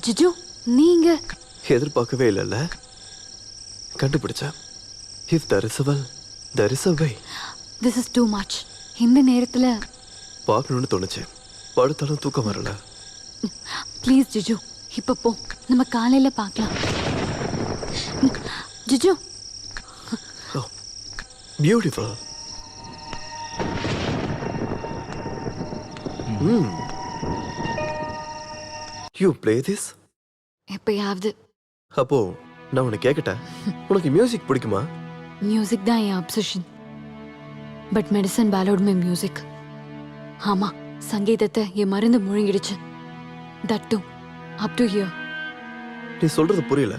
ஜிஜு நீங்க எதிர்பார்க்கவே இல்லைல்ல. கண்டுபிடிச்சேன். If there is a will, there is a way. This is too much. இந்த நேரத்துல பார்க்கணும்னு தோணுச்சு. படுத்தாலும் தூக்கம் வரல. ப்ளீஸ் ஜிஜு இப்ப போ, நம்ம காலையில பார்க்கலாம். Jiju beautiful. You play this? எப்பயாவது. அப்போ நான் உன்னை கேட்கட்டேன், உனக்கு மியூசிக் பிடிக்குமா? மியூசிக் தான் என் அப்சஷன். பட் மெடிசன் பேலோட் மை மியூசிக். ஆமா, சங்கீதத்தை என் மருந்து முழுங்கிடுச்சு. That to up to here. நீ சொல்றது புரியல.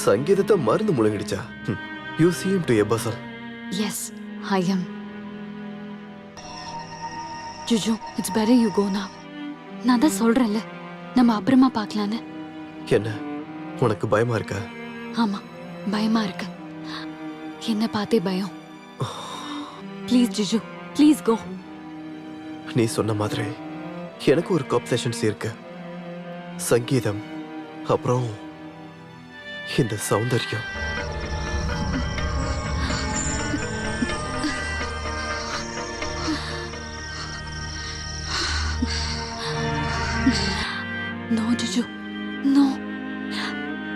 சங்கீதத்தை மருந்து முழுங்கிடுச்சா? You seem to a puzzle. Yes I am. Juju it's better you go now. நான் தான் சொல்றேன்ல, நம்ம அப்புறமா பார்க்கலான்னு. என்ன உனக்கு பயமா இருக்கா? ஆமா, பயமா இருக்கு. என்ன பார்த்தே பயம். ப்ளீஸ் ஜிஜு ப்ளீஸ் கோ. நீ சொன்ன மாதிரி எனக்கு ஒரு அப்சஷன்ஸ் இருக்கு. சங்கீதம், அப்புறம் இந்த சௌந்தர்யம். No, Juju. No.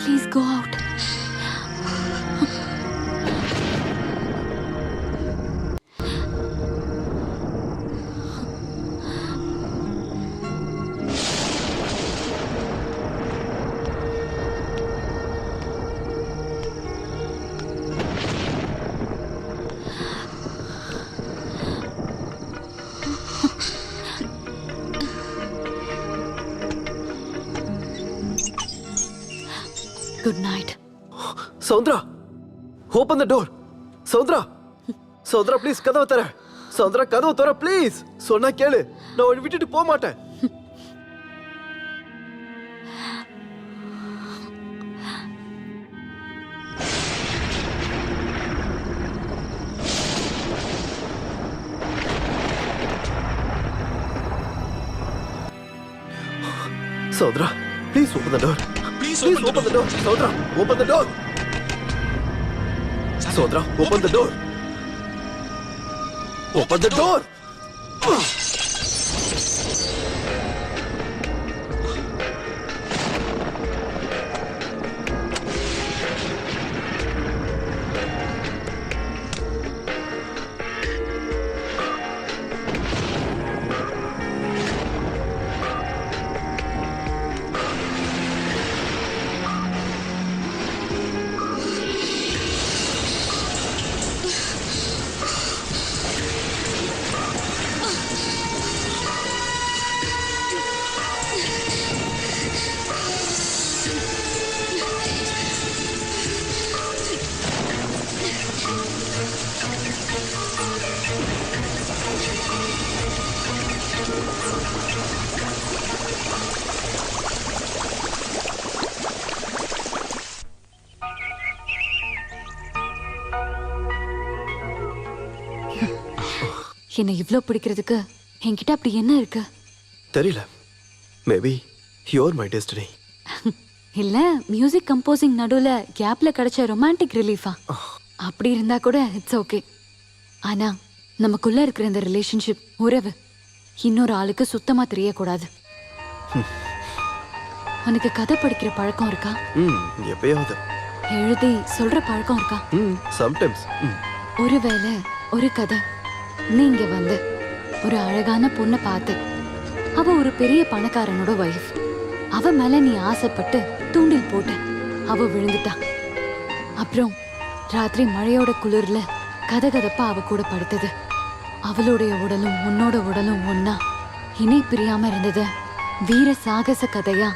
Please go out. Good night. Soundara, open the door. Soundara, Soundara please கதவை தர. சௌந்தரா கதவை தர ப்ளீஸ். சொன்னா கேளு, நான் உன்னை விட்டுட்டு போக மாட்டேன். Soundara please open the door. Please open the door. Saudra, open the door. Saudra, open the door. Open the door. என்னை இவ்ளோ பிடிக்கிறதுக்கு என்கிட்ட அப்படி என்ன இருக்கு? தெரியல. Maybe you're my destiny. இல்ல மியூசிக் கம்போசிங் நடுவுல கேப்ல கிடைச்ச ரொமான்டிக் ரிலீஃபா? அப்படி இருந்தா கூட இட்ஸ் ஓகே. ஆனா நமக்குள்ள இருக்கிற இந்த ரிலேஷன்ஷிப், உறவு இன்னொரு ஆளுக்கு சுத்தமா தெரியக்கூடாது. உனக்கு கதை படிக்கிற பழக்கம் இருக்கா? எப்பயாவது. எழுதி சொல்ற பழக்கம் இருக்கா? சம்டைம்ஸ். ஒருவேளை ஒரு கதை, நீங்க வந்து ஒரு அழகான பொண்ணை பார்த்து, அவ ஒரு பெரிய பணக்காரனோட வைஃப், அவ மேல நீ ஆசைப்பட்டு தூண்டில் போட்ட, அவ விழுந்துட்டா. அப்புறம் ராத்திரி மழையோட குளிர்ல கதகதப்பா அவ கூட படுத்தது. அவளுடைய உடலும் உன்னோட உடலும் ஒன்னா இணை பிரியாம இருந்தது. வீர சாகச கதையா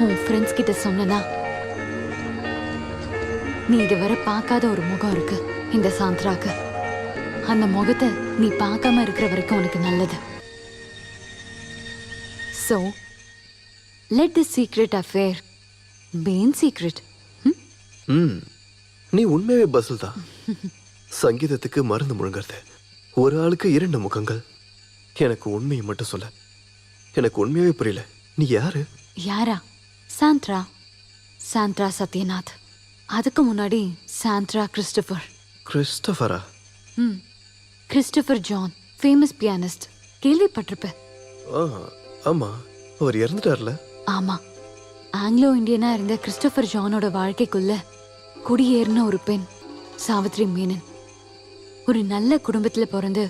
உன் ஃப்ரெண்ட்ஸ் கிட்ட சொன்னா, நீ இதுவரை பார்க்காத ஒரு முகம் இருக்கு இந்த சாந்த்ராக்கு. அந்த முகத்தை நீ பார்க்காம இருக்கிற வரைக்கும் உனக்கு நல்லது. So, let the secret affair be in secret. நீ உண்மையாவே பஸ்ஸில் தான். சங்கீதத்துக்கு மருந்து முழுங்கிறது. ஒரு ஆளுக்கு 2 முகங்கள். எனக்கு உண்மையை மட்டும் சொல்ல. எனக்கு உண்மையாவே புரியல. நீ யாரு? யாரா? Sandra Sandra Sathyanath. அதுக்கு முன்னாடி சாண்ட்ரா கிறிஸ்டோபர். கிறிஸ்டோபரா? ம் கிறிஸ்டோபர் ஜான், ஃபேமஸ் பியானிஸ்ட். கேள்விப்பட்டிருப்ப? ஆமா, அவர் இறந்துட்டார்ல. ஆமா, ஆங்கிலோ இந்தியனா இருந்த கிறிஸ்டோபர் ஜானோட வாழ்க்கைக்குள்ள குடியேறின ஒரு பெண் சாவித்ரி மேனன். ஒரு நல்ல குடும்பத்துல பிறந்து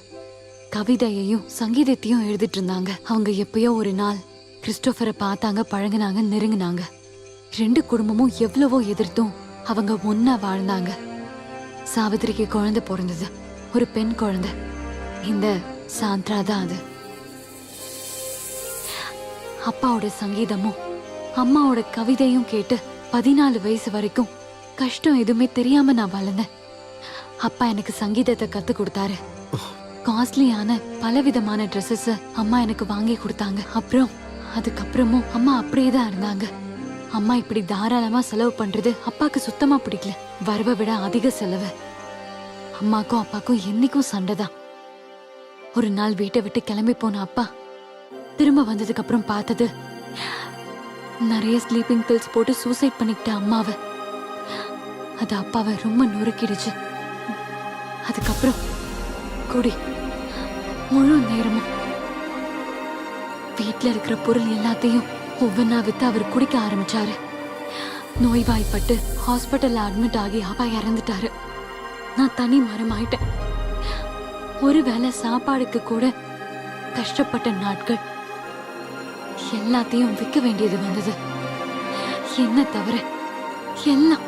கவிதையையும் சங்கீதத்தையும் எழுதிட்டு இருந்தாங்க. அவங்க எப்பயோ ஒரு நாள் கிறிஸ்டோபரை பார்த்தாங்க, பழகுனாங்க, நெருங்கினாங்க. 2 குடும்பமும் எவ்வளவோ எதிர்த்தும் அவங்க ஒன்னா வாழ்ந்தாங்க. சாவித்திரிக்கு குழந்தை பிறந்தது, ஒரு பெண் குழந்தை. இந்த சாந்த்ரா தான் அது. அப்பாவோட சங்கீதமும் அம்மாவோட கவிதையும் கேட்டு 14 வயசு வரைக்கும் கஷ்டம் எதுவுமே தெரியாம நான் வளர்ந்தேன். அப்பா எனக்கு சங்கீதத்தை கத்து கொடுத்தாரு. காஸ்ட்லியான பலவிதமான ட்ரெஸ்ஸஸ் அம்மா எனக்கு வாங்கி கொடுத்தாங்க. அதுக்கப்புறமும் அம்மா அப்படியே தான் இருந்தாங்க. அம்மா இப்படி தாராளமா செலவு பண்றது அப்பாக்கு சுத்தமா பிடிக்கல. வரவை விட அதிக செலவு. அம்மாக்கும் அப்பாக்கும் என்னைக்கும் சண்டைதான். ஒரு நாள் வீட்டை விட்டு கிளம்பி போன அப்பா திரும்ப வந்ததுக்கு அப்புறம் பார்த்தது நிறைய ஸ்லீப்பிங் பில்ஸ் போட்டு சூசைட் பண்ணிக்கிட்ட அம்மாவை. அது அப்பாவை ரொம்ப நொறுக்கிடுச்சு. அதுக்கப்புறம் குடி முழு நேரமும் வீட்டுல இருக்கிற பொருள் எல்லாத்தையும் ஒவ்வொன்னா வித்து அவர் குடிக்க ஆரம்பிச்சாரு. நோய்வாய்ப்பட்டு ஹாஸ்பிட்டல்ல அட்மிட் ஆகி அப்பா இறந்துட்டாரு. நான் தனி மரமாயிட்டேன். ஒருவேளை சாப்பாடுக்கு கூட கஷ்டப்பட்ட நாட்கள். எல்லாத்தையும் விற்க வேண்டியது வந்தது. என்ன தவிர எல்லாம்.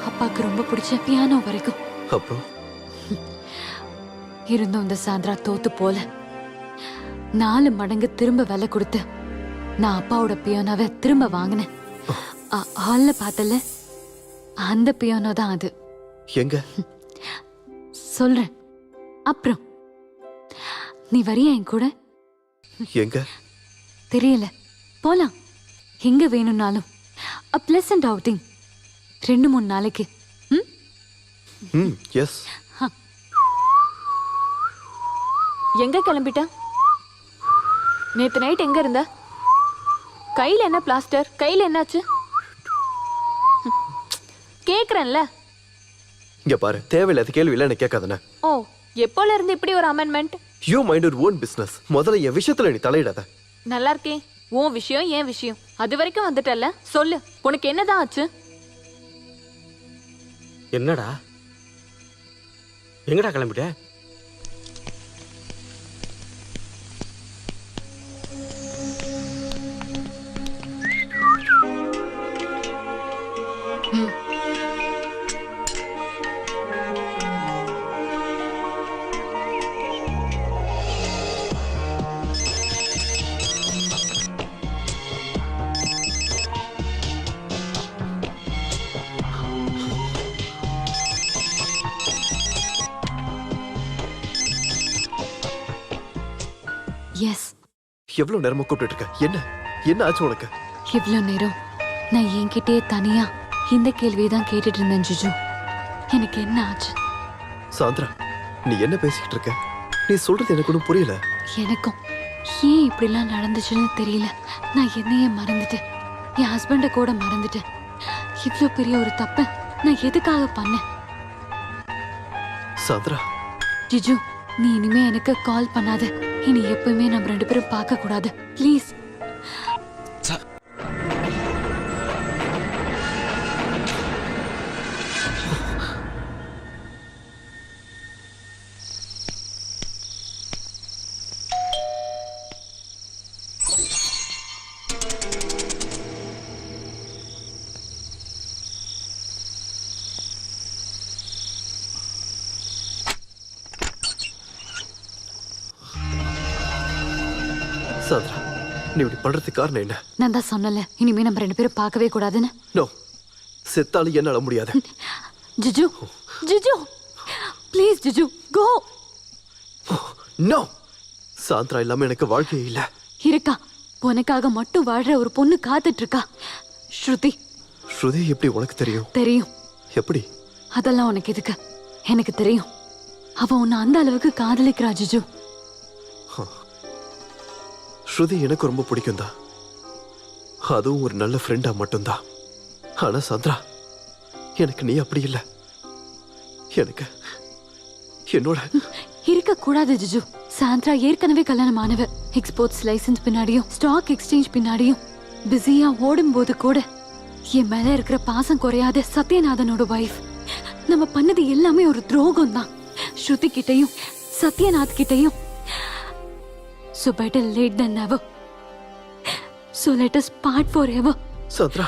அப்பாக்கு ரொம்ப பிடிச்ச பியானோ வரைக்கும். அப்புறம் இருந்தும் இந்த சாந்திரா தோத்து போல 4 மடங்கு திரும்ப விலை கொடுத்து நான் அப்பாவோட பியானோவை திரும்ப வாங்கினேன். ஹால்ல பார்த்தல, அந்த பியானோ தான் அது. எங்க? சொல்றேன் அப்புறம். நீ வரியா என் கூட? எங்க? தெரியல, போலாம். எங்க வேணும்னாலும். a pleasant outing 2-3 நாளைக்கு. எஸ். எங்க கிளம்பிட்ட? நேத்து நைட் எங்க இருந்த? கையில என்ன பிளாஸ்டர்? கையில என்னாச்சு? கேக்குறேன்ல. இங்க பாரு, தேவையில்லாத கேள்வி இல்ல, எனக்கு கேட்காதன. ஓ, எப்போல இருந்து இப்படி ஒரு amendment? You mind your own business. முதல்ல என் விஷயத்துல நீ தலையிடாத. நல்லா இருக்கே. உன் விஷயம் என் விஷயம். அது வரைக்கும் வந்துட்டல்ல, சொல்லு, உனக்கு என்னதான் ஆச்சு? என்னடா, எங்கடா கிளம்பிட்ட? எஸ். எவ்வளவு நேரமா கூப்பிட்டு இருக்க? என்ன என்ன ஆச்சு உனக்கு? இவ்வளவு நேரம் நான் என்கிட்டயே தனியா இந்த கேள்வியை தான் கேட்டுட்டு இருந்தேன் ஜிஜு. எனக்கு என்ன ஆச்சு? சாந்திரா, நீ என்ன பேசிக்கிட்டு இருக்க? நீ சொல்றது எனக்கு ஒன்றும் புரியல. எனக்கும் ஏன் இப்படிலாம் நடந்துச்சுன்னு தெரியல. நான் என்னையே மறந்துட்டேன், என் ஹஸ்பண்ட கூட மறந்துட்டேன். இவ்வளோ பெரிய ஒரு தப்ப நான் எதுக்காக பண்ணேன்? சாந்திரா, ஜிஜு, நீ இனிமே எனக்கு கால் பண்ணாத. இனி எப்பவுமே நம்ம 2 பேரும் பார்க்க கூடாது, ப்ளீஸ். சாந்திரா, நீ இப்படி பண்றதுக்கு காரணம் என்ன? நான் தான் சொன்னல, இனிமே நம்ம 2 பேரும் பார்க்கவே கூடாதுன்னு. நோ, செத்தாலும் என்னால முடியாது. Jiju, Jiju, please Jiju, go. No, Sandra இல்லாம எனக்கு வாழ்க்கையே இல்ல. இருக்கா, உனக்காக மட்டும் வாழ்ற ஒரு பொண்ணு காத்துட்டு இருக்கா, ஸ்ருதி. ஸ்ருதி எப்படி உனக்கு தெரியும்? தெரியும். எப்படி? அதெல்லாம் உனக்கு எதுக்கு? எனக்கு தெரியும். அவ உன்னை அந்த அளவுக்கு காதலிக்கிறா ஜிஜு. ஸ்ருதி எனக்கு ரொம்ப பிடிக்கும் தான். அதுவும் ஒரு நல்ல ஃப்ரெண்டா மட்டும்தான். ஆனா சந்திரா, எனக்கு நீ அப்படி இல்லை. எனக்கு என்னோட இருக்க கூடாது ஜிஜு. சாந்த்ரா ஏற்கனவே கல்யாணமானவ. எக்ஸ்போர்ட்ஸ் லைசன்ஸ் பின்னாடியும் ஸ்டாக் எக்ஸ்சேஞ்ச் பின்னாடியும் பிஸியா ஓடும் போது கூட என் மேல இருக்கிற பாசம் குறையாத சத்யநாதனோட வைஃப். நம்ம பண்ணது எல்லாமே ஒரு துரோகம் தான், ஸ்ருதி கிட்டையும் சத்யநாத் கிட்டையும். So better late than never. So let us part forever. Chandra,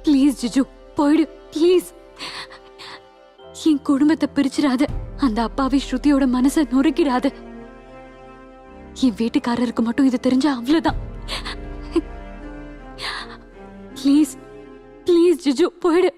please Jiju, போயிடு ப்ளீஸ். என் குடும்பத்தை பிரிச்சிடாத. அந்த அப்பாவி ஸ்ருதியோட மனசை நொறுக்கிடாத. என் வீட்டுக்காரருக்கு மட்டும் இது தெரிஞ்சா அவ்வளவுதான். ப்ளீஸ் ப்ளீஸ் ஜிஜு, போயிடு.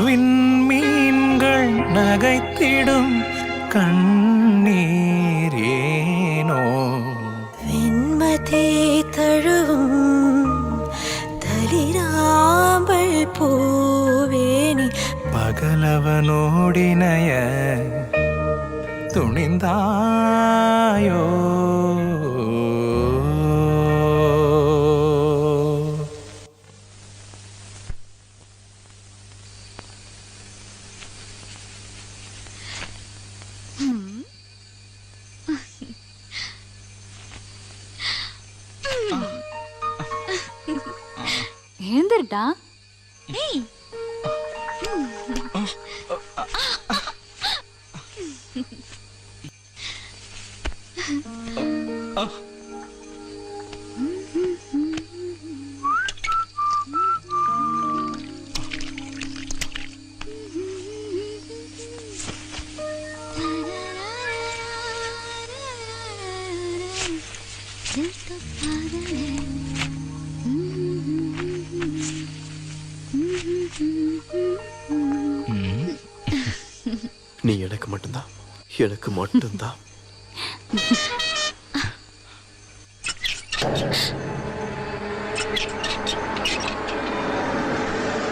விண்மீன்கள் நகைத்திடும் கண்ணீரேனோ, வெண்மதி தழுவும் தளிராம்பல் பூவேணி, பகலவனோடினைய துணிந்தாயோ. எழுந்திருடா. நீ எனக்கு மட்டும்தான், எனக்கு மட்டும்தான்.